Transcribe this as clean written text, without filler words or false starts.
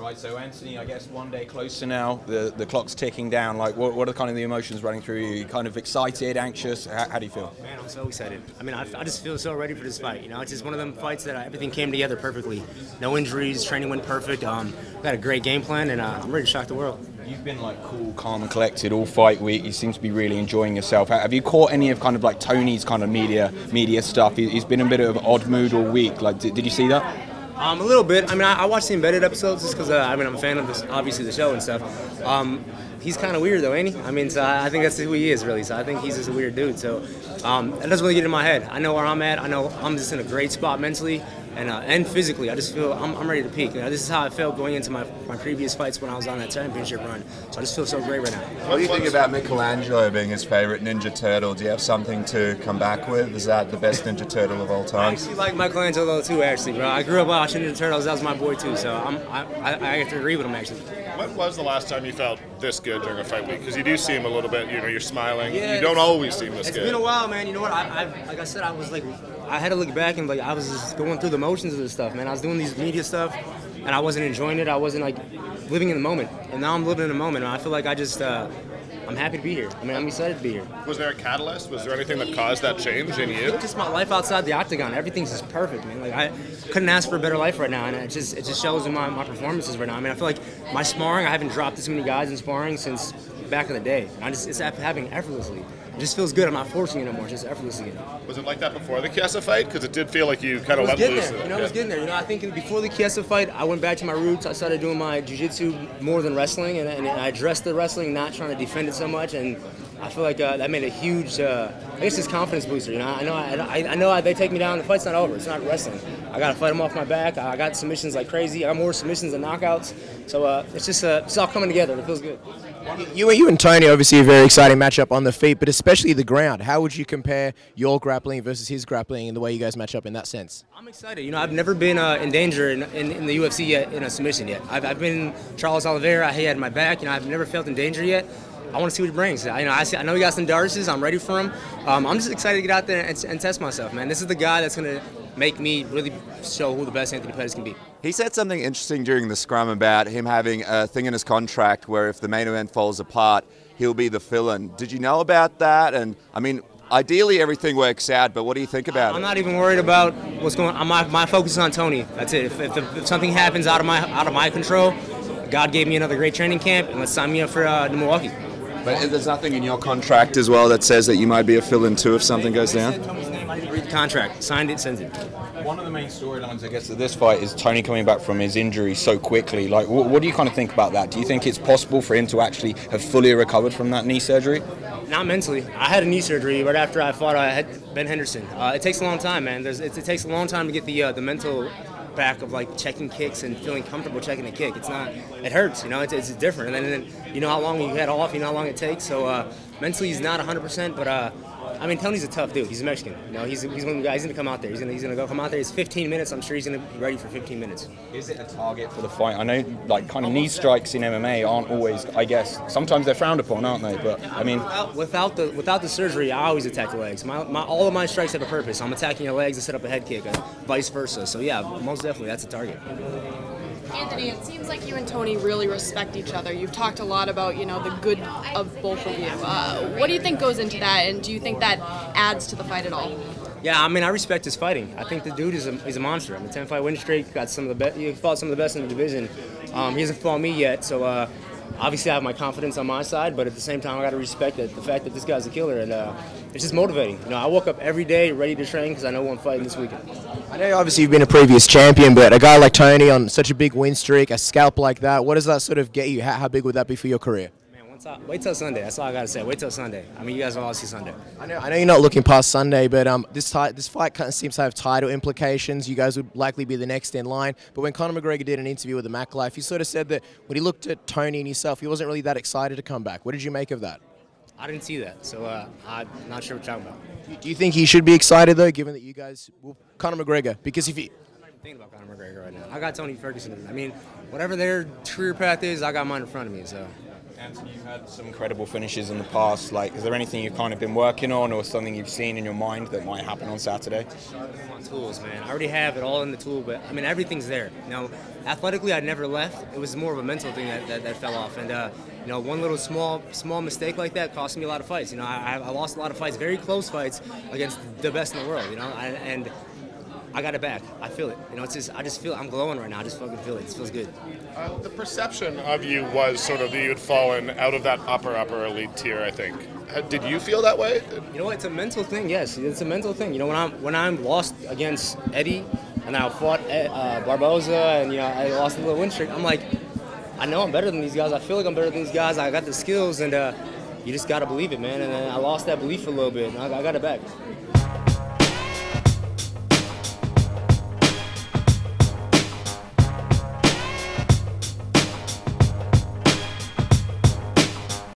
Right, so Anthony, I guess one day closer now, the clock's ticking down. Like, what are kind of the emotions running through you? Kind of excited, anxious? How do you feel? Man, I'm so excited. I mean, I just feel so ready for this fight. You know, it's just one of them fights that everything came together perfectly. No injuries, training went perfect. Got a great game plan, and I'm ready to shock the world. You've been like cool, calm, and collected all fight week. You seem to be really enjoying yourself. Have you caught any of kind of like Tony's kind of media stuff? He's been in a bit of an odd mood all week. Like, did you see that? A little bit. I mean, I watched the embedded episodes just because I'm a fan of this, obviously the show and stuff. He's kind of weird though, ain't he? I mean, so I think that's who he is really. So I think he's just a weird dude. So it doesn't really get in my head. I know where I'm at. I know I'm just in a great spot mentally and physically. I just feel I'm ready to peak. You know, this is how I felt going into my previous fights when I was on that championship run. So I just feel so great right now. What do you think about Michelangelo being his favorite Ninja Turtle? Do you have something to come back with? Is that the best Ninja Turtle of all I time? actually like Michelangelo too, actually, bro. I grew up watching Ninja Turtles. That was my boy too. So I have to agree with him actually. When was the last time you felt this good during a fight week? Because you do seem a little bit, you're smiling. Yeah, you don't always seem this good. It's been a while, man. You know what? Like I said, I had to look back and I was just going through the motions of this stuff, man. I was doing these media stuff, and I wasn't enjoying it. I wasn't like living in the moment, and now I'm living in the moment. And I feel like I'm happy to be here. I mean, I'm excited to be here. Was there a catalyst? Was there anything that caused that change in you? Just my life outside the octagon. Everything's just perfect, man. Like I couldn't ask for a better life right now, and it just shows in my performances right now. I mean, I feel like my sparring, I haven't dropped this many guys in sparring since back in the day. It's happening effortlessly. It just feels good. I'm not forcing it anymore. It's just effortlessly. Was it like that before the Chiesa fight? Because it did feel like you kind of let loose. You know, I was getting there. You know, I think before the Chiesa fight, I went back to my roots. I started doing my jiu-jitsu more than wrestling, and I addressed the wrestling, not trying to defend it so much. And I feel like that made a huge, I guess, it's confidence booster. You know, I know they take me down. The fight's not over. It's not wrestling. I got to fight them off my back. I got submissions like crazy. I got more submissions than knockouts. So it's just it's all coming together. It feels good. You and Tony, obviously a very exciting matchup on the feet, but especially the ground. How would you compare your grappling versus his grappling and the way you guys match up in that sense? I'm excited. You know, I've never been in danger in the UFC yet, in a submission yet. I've been Charles Oliveira. He had my back. You know, I've never felt in danger yet. I want to see what he brings. I know he got some darts. I'm ready for him. I'm just excited to get out there and test myself, man. This is the guy that's going to make me really show who the best Anthony Pettis can be. He said something interesting during the scrum about him having a thing in his contract where if the main event falls apart, he'll be the fill-in. Did you know about that? And I mean, ideally everything works out, but what do you think about it? I'm not even worried about what's going on. My focus is on Tony. That's it. If something happens out of my control, God gave me another great training camp, and let's sign me up for Milwaukee. But there's nothing in your contract as well that says that you might be a fill-in too if something goes down? I didn't read the contract. Signed it, sent it. One of the main storylines, I guess, of this fight is Tony coming back from his injury so quickly. Like, what do you kind of think about that? Do you think it's possible for him to actually have fully recovered from that knee surgery? Not mentally. I had a knee surgery right after I fought Ben Henderson. It takes a long time, man. It takes a long time to get the mental back of like checking kicks and feeling comfortable checking a kick. It hurts, you know, it's different. And then you know how long you had off, you know how long it takes. So mentally he's not 100%, but I mean, Tony's a tough dude. He's a Mexican. You know, he's one of the guys. He's gonna come out there. He's gonna come out there. It's 15 minutes. I'm sure he's gonna be ready for 15 minutes. Is it a target for the fight? I know, like, kind of knee strikes in MMA aren't always, I guess, sometimes they're frowned upon, aren't they? But I mean, without the surgery, I always attack the legs. All of my strikes have a purpose. I'm attacking your legs to set up a head kick, and vice versa. So yeah, most definitely, that's a target. Anthony, it seems like you and Tony really respect each other. You've talked a lot about, you know, the good of both of you. What do you think goes into that, and do you think that adds to the fight at all? Yeah, I mean, I respect his fighting. I think the dude is a monster. I mean, 10-fight winning streak, got some of the best. He fought some of the best in the division. He hasn't fought me yet, so obviously I have my confidence on my side, but at the same time I got to respect the fact that this guy's a killer, and it's just motivating. You know, I woke up every day ready to train because I know I'm fighting this weekend. I know obviously you've been a previous champion, but a guy like Tony on such a big win streak, a scalp like that, what does that sort of get you? How big would that be for your career? Man, wait till Sunday. That's all I got to say. Wait till Sunday. I mean, you guys will all see Sunday. I know you're not looking past Sunday, but this fight kind of seems to have title implications. You guys would likely be the next in line. But when Conor McGregor did an interview with the Mac Life, he sort of said that when he looked at Tony and yourself, he wasn't really that excited to come back. What did you make of that? I didn't see that, so I'm not sure what you're talking about. Do you think he should be excited, though, given that you guys, well, Conor McGregor, because if he... I'm not even thinking about Conor McGregor right now. I got Tony Ferguson. I mean, whatever their career path is, I got mine in front of me, so... Anthony, you've had some incredible finishes in the past. Like, is there anything you've kind of been working on, or something you've seen in your mind that might happen on Saturday? On tools, man. I already have it all in the tool, but I mean everything's there. You know, athletically, I never left. It was more of a mental thing that fell off, and you know, one little small mistake like that cost me a lot of fights. You know, I lost a lot of fights, very close fights against the best in the world. You know, and I got it back. I feel it. You know, it's just I just feel I'm glowing right now. I just fucking feel it. It feels good. The perception of you was sort of that you had fallen out of that upper elite tier, I think. Did you feel that way? You know what? It's a mental thing. Yes, it's a mental thing. You know, when I'm lost against Eddie, and I fought Barboza, and you know I lost a little win streak. I'm like, I know I'm better than these guys. I feel like I'm better than these guys. I got the skills, and you just gotta believe it, man. And I lost that belief a little bit, and I got it back.